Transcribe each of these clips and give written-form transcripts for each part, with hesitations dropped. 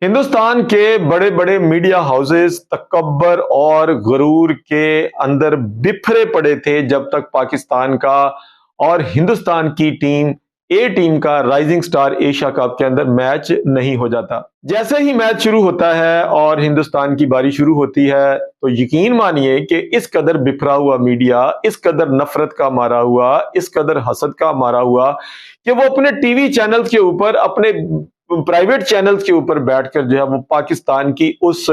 हिंदुस्तान के बड़े बड़े मीडिया हाउसेस तकब्बर और गुरूर के अंदर बिखरे पड़े थे जब तक पाकिस्तान का और हिंदुस्तान की टीम ए टीम का राइजिंग स्टार एशिया कप के अंदर मैच नहीं हो जाता। जैसे ही मैच शुरू होता है और हिंदुस्तान की बारी शुरू होती है तो यकीन मानिए कि इस कदर बिखरा हुआ मीडिया, इस कदर नफरत का मारा हुआ, इस कदर हसद का मारा हुआ कि वो अपने टीवी चैनल्स के ऊपर, अपने प्राइवेट चैनल्स के ऊपर बैठकर जो है वो पाकिस्तान की उस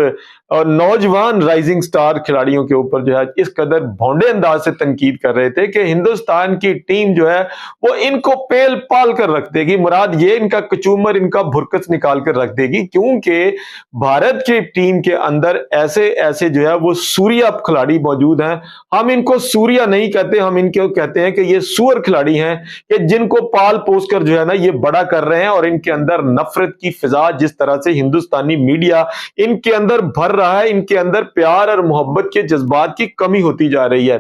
नौजवान राइजिंग स्टार खिलाड़ियों के ऊपर जो है इस कदर भौंडे अंदाज से तनकीद कर रहे थे कि हिंदुस्तान की टीम जो है वो इनको पेल पाल कर रख देगी। मुराद ये इनका कचूमर, इनका भुरकस निकाल कर रख देगी, क्योंकि भारत की टीम के अंदर ऐसे ऐसे जो है वो सूर्या खिलाड़ी मौजूद हैं। हम इनको सूर्या नहीं कहते, हम इनको कहते हैं कि ये सुअर खिलाड़ी हैं कि जिनको पाल पोस कर जो है ना ये बड़ा कर रहे हैं। और इनके अंदर नफरत की फिजा जिस तरह से हिंदुस्तानी मीडिया इनके अंदर भर रहा है, इनके अंदर प्यार और मोहब्बत के जज्बात की कमी होती जा रही है।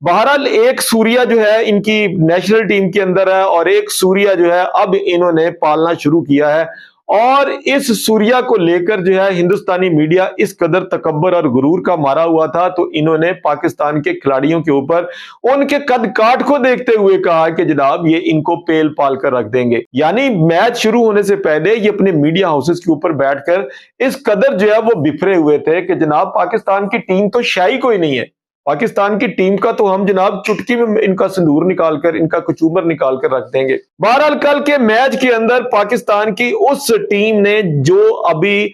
बहरहाल एक सूर्या जो है इनकी नेशनल टीम के अंदर है और एक सूर्या जो है अब इन्होंने पालना शुरू किया है। और इस सूर्या को लेकर जो है हिंदुस्तानी मीडिया इस कदर तकब्बर और गुरूर का मारा हुआ था तो इन्होंने पाकिस्तान के खिलाड़ियों के ऊपर उनके कद काठ को देखते हुए कहा कि जनाब ये इनको पेल पाल कर रख देंगे। यानी मैच शुरू होने से पहले ये अपने मीडिया हाउसेस के ऊपर बैठकर इस कदर जो है वो बिफरे हुए थे कि जनाब पाकिस्तान की टीम तो शाही कोई नहीं है, पाकिस्तान की टीम का तो हम जनाब चुटकी में इनका सिंदूर निकालकर, इनका कचूमर निकाल कर रख देंगे। बहरहाल कल के मैच के अंदर पाकिस्तान की उस टीम ने जो अभी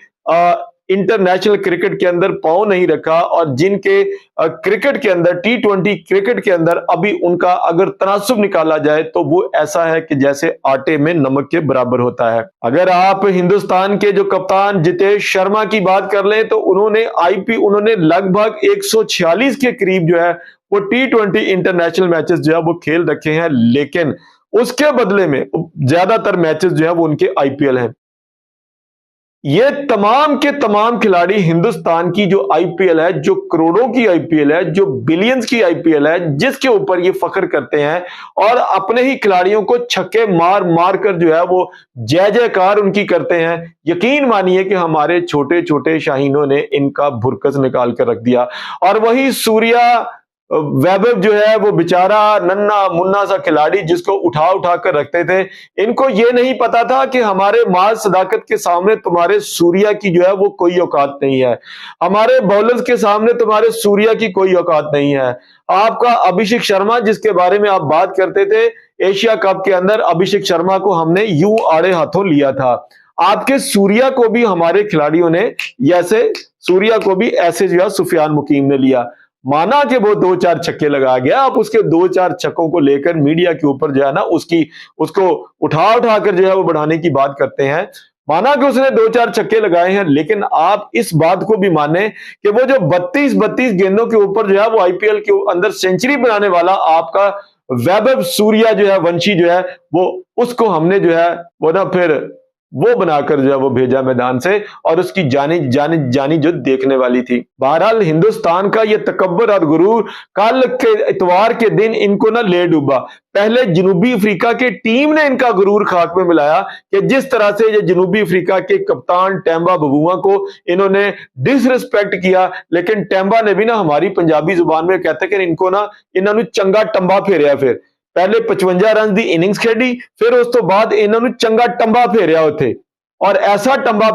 इंटरनेशनल क्रिकेट के अंदर पांव नहीं रखा और जिनके क्रिकेट के अंदर, T20 क्रिकेट के अंदर अभी उनका अगर तनासुब निकाला जाए तो वो ऐसा है कि जैसे आटे में नमक के बराबर होता है। अगर आप हिंदुस्तान के जो कप्तान जितेश शर्मा की बात कर लें तो उन्होंने लगभग 146 के करीब जो है वो T20 इंटरनेशनल मैचेस जो है वो खेल रखे हैं, लेकिन उसके बदले में ज्यादातर मैचेस जो है वो उनके IPL हैं। ये तमाम के तमाम खिलाड़ी हिंदुस्तान की जो IPL है, जो करोड़ों की IPL है, जो बिलियंस की IPL है, जिसके ऊपर ये फख्र करते हैं और अपने ही खिलाड़ियों को छक्के मार मार कर जो है वो जय जयकार उनकी करते हैं। यकीन मानिए कि हमारे छोटे छोटे शाहीनों ने इनका भुरकस निकाल कर रख दिया। और वही सूर्या वैभव जो है वो बेचारा नन्ना मुन्ना सा खिलाड़ी जिसको उठा उठा कर रखते थे, इनको ये नहीं पता था कि हमारे माल सदाकत के सामने तुम्हारे सूर्या की जो है वो कोई औकात नहीं है, हमारे बॉलर्स के सामने तुम्हारे सूर्या की कोई औकात नहीं है। आपका अभिषेक शर्मा जिसके बारे में आप बात करते थे, एशिया कप के अंदर अभिषेक शर्मा को हमने यूं आड़े हाथों लिया था। आपके सूर्या को भी हमारे खिलाड़ियों ने ऐसे जो है सुफियान मुकीम ने लिया। माना कि वो 2-4 छक्के लगा गया, आप उसके 2-4 छक्कों को लेकर मीडिया के ऊपर जो है ना उसको उठा उठा कर जो है वो बढ़ाने की बात करते हैं। माना कि उसने 2-4 छक्के लगाए हैं, लेकिन आप इस बात को भी माने कि वो जो 32 गेंदों के ऊपर जो है वो IPL के अंदर सेंचुरी बनाने वाला आपका वैभव सूर्या जो है, वंशी जो है, वो उसको हमने जो है वो ना फिर वो बनाकर जो है वो भेजा मैदान से और उसकी जानी जो देखने वाली थी। बहरहाल हिंदुस्तान का ये तकब्बर और गुरूर कल के इतवार के दिन इनको ना ले डूबा। पहले जनूबी अफ्रीका के टीम ने इनका गुरूर खाक में मिलाया कि जिस तरह से ये जनूबी अफ्रीका के कप्तान टेम्बा बबुआ को इन्होंने डिसरिस्पेक्ट किया, लेकिन टेम्बा ने भी ना हमारी पंजाबी जुबान में कहते कि इनको ना इन्होंने चंगा टंबा फेरिया। फिर पहले 55 रन की इनिंग्स खेडी, फिर उस तो बाद इन्होंने चंगा टंबा फेरिया उथे और ऐसा टंबा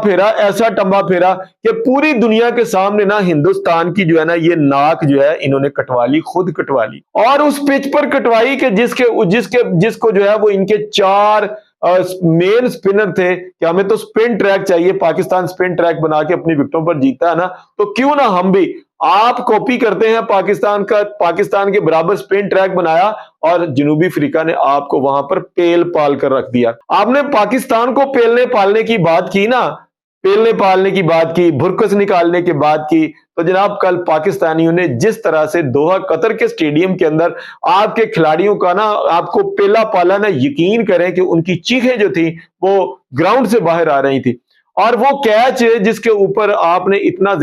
फेरा कि पूरी दुनिया के सामने ना हिंदुस्तान की जो है ना ये नाक जो है इन्होंने खुद कटवा ली और उस पिच पर कटवाई कि जिसको जो है वो इनके 4 मेन स्पिनर थे कि हमें तो स्पिन ट्रैक चाहिए, पाकिस्तान स्पिन ट्रैक बना के अपनी विकेटों पर जीता है ना, तो क्यों ना हम भी आप कॉपी करते हैं पाकिस्तान के बराबर स्पिन ट्रैक बनाया और जनूबी अफ्रीका ने आपको वहां पर पेल पाल कर रख दिया। आपने पाकिस्तान को पेलने पालने की बात की ना, भुरकस निकालने की बात की, तो जनाब कल पाकिस्तानियों ने जिस तरह से दोहा कतर के स्टेडियम के अंदर आपके खिलाड़ियों का ना आपको पेला पाला ना, यकीन करें कि उनकी चीखें जो थी वो ग्राउंड से बाहर आ रही थी। और वो कैच जिसके ऊपर आपने इतना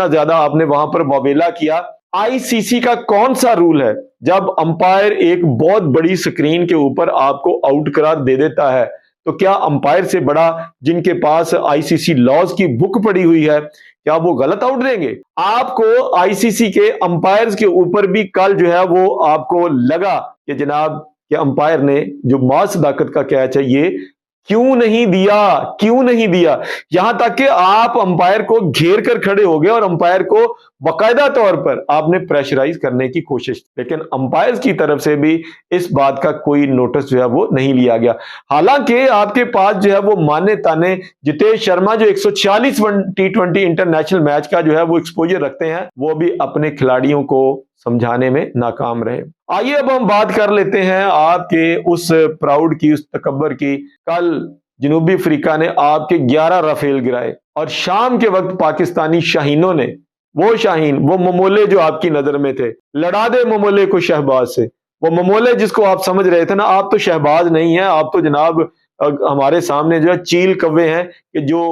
ज्यादा आपने वहां पर वावेला किया। ICC का कौन सा रूल है जब अंपायर एक बहुत बड़ी स्क्रीन के ऊपर आपको आउट करार दे देता है تو کیا امپائر سے بڑا جن کے پاس ICC لاز کی بک پڑی ہوئی ہے کیا وہ غلط آؤٹ دیں گے؟ آپ کو ICC کے امپائرز کے اوپر بھی کل جو ہے وہ آپ کو لگا کہ جناب کہ امپائر نے جو ماں صداقت کا کیچ ہے یہ کیوں نہیں دیا، یہاں تک کہ آپ امپائر کو گھیر کر کھڑے ہو گئے اور امپائر کو باقاعدہ طور پر آپ نے پریشرائز کرنے کی کوشش، لیکن امپائرز کی طرف سے بھی اس بات کا کوئی نوٹس جو ہے وہ نہیں لیا گیا۔ حالانکہ آپ کے پاس جو ہے وہ مانے تانے جتیش شرما جو 146 T20 انٹرنیشنل میچ کا جو ہے وہ ایکسپوجر رکھتے ہیں، وہ بھی اپنے کھلاڑیوں کو سمجھانے میں ناکام رہے۔ آئیے اب ہم بات کر لیتے ہیں آپ کے اس پراؤڈ کی، اس تکبر کی۔ کل جنوبی افریقہ نے آپ کے 11 رافیل گرائے اور شام کے وقت پاکستانی شاہینوں نے وہ ممولے جو آپ کی نظر میں تھے، لڑا دے ممولے کو شہباز سے، وہ ممولے جس کو آپ سمجھ رہے تھے نا، آپ تو شہباز نہیں ہیں، آپ تو جناب ہمارے سامنے جو ہے چیل کوے ہیں کہ جو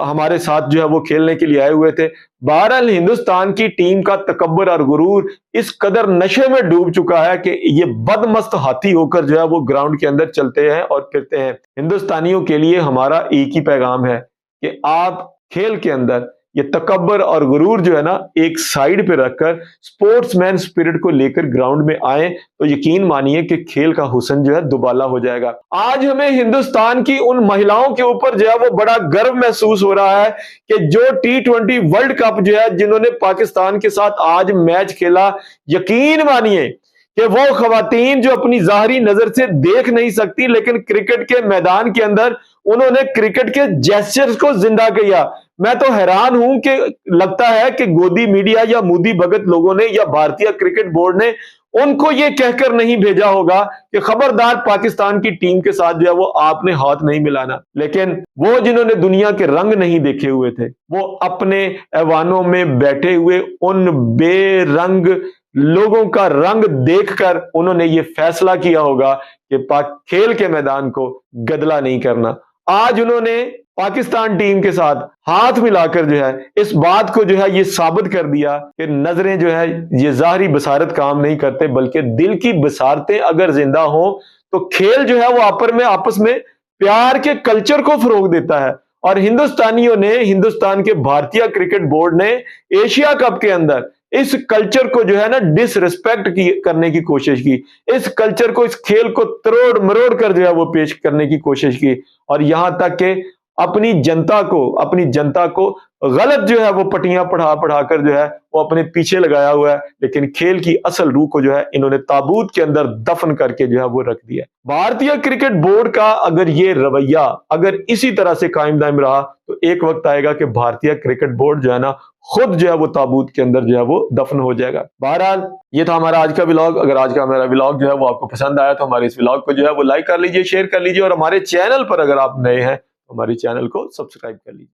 ہمارے ساتھ جو ہے وہ کھیلنے کے لیے آئے ہوئے تھے۔ بہرحال ہندوستان کی ٹیم کا تکبر اور غرور اس قدر نشے میں ڈوب چکا ہے کہ یہ بدمست ہاتھی ہو کر جو ہے وہ گراؤنڈ کے اندر چلتے ہیں اور پھرتے ہیں۔ ہندوستانیوں کے لیے ہمارا ایک ہی پیغام ہے کہ آپ کھیل کے اندر یہ تکبر اور غرور جو ہے نا ایک سائیڈ پہ رکھ کر سپورٹس مین سپرٹ کو لے کر گراؤنڈ میں آئیں تو یقین مانیے کہ کھیل کا حسن جو ہے دوبالا ہو جائے گا۔ آج ہمیں ہندوستان کی ان مہیلاؤں کے اوپر جو ہے وہ بڑا گرو محسوس ہو رہا ہے کہ جو T20 ورلڈ کپ جو ہے جنہوں نے پاکستان کے ساتھ آج میچ کھیلا، یقین مانیے کہ وہ خواتین جو اپنی ظاہری نظر سے دیکھ نہیں سکتی لیکن کرکٹ کے میدان کے اندر انہوں نے کرکٹ کے جیسچرز کو زندہ کیا۔ میں تو حیران ہوں کہ لگتا ہے کہ گودی میڈیا یا مودی بھگت لوگوں نے یا بھارتیہ کرکٹ بورڈ نے ان کو یہ کہہ کر نہیں بھیجا ہوگا کہ خبردار پاکستان کی ٹیم کے ساتھ جو ہے وہ آپ نے ہاتھ نہیں ملانا، لیکن وہ جنہوں نے دنیا کے رنگ نہیں دیکھے ہوئے تھے وہ اپنے ایوانوں میں بیٹھے ہوئے ان بے رنگ لوگوں کا رنگ دیکھ کر انہوں نے یہ فیصلہ کیا ہوگا کہ کھیل کے میدان کو گدلا نہیں کرنا۔ آج انہوں نے پاکستان ٹیم کے ساتھ ہاتھ ملا کر جو ہے اس بات کو جو ہے یہ ثابت کر دیا کہ نظریں جو ہے یہ ظاہری بصارت کام نہیں کرتے بلکہ دل کی بصارتیں اگر زندہ ہوں تو کھیل جو ہے وہ آپس میں پیار کے کلچر کو فروغ دیتا ہے۔ اور ہندوستانیوں نے، ہندوستان کے بھارتیہ کرکٹ بورڈ نے ایشیا کپ کے اندر اس کلچر کو جو ہے نا ڈس ریسپیکٹ کرنے کی کوشش کی، اس کلچر کو، اس کھیل کو تروڑ مروڑ کر جو ہے وہ پیش کرنے کی کوشش کی، اور یہاں تک کہ اپنی جنتا کو غلط جو ہے وہ پٹیاں پڑھا کر جو ہے وہ اپنے پیچھے لگایا ہوا ہے، لیکن کھیل کی اصل روح کو جو ہے انہوں نے تابوت کے اندر دفن کر کے جو ہے وہ رکھ دیا۔ بھارتیہ کرکٹ بورڈ کا اگر یہ رویہ اگر اسی طرح سے قائم دائم رہا تو ایک وقت آئے گا کہ بھارتیہ کرکٹ بورڈ جو ہے نا خود جو ہے وہ تابوت کے اندر جو ہے وہ دفن ہو جائے گا۔ بہرحال یہ تھا ہمارا آج کا ولاگ۔ اگر آج کا ہمارا ولاگ جو ہے وہ آپ کو پسند آیا تو ہمارے اس ولاگ کو جو ہے وہ لائک کر لیجئے، شیئر کر لیجئے، اور ہمارے چینل پر اگر آپ نئے ہیں ہمارے چینل کو سبسکرائب کر لیجیے۔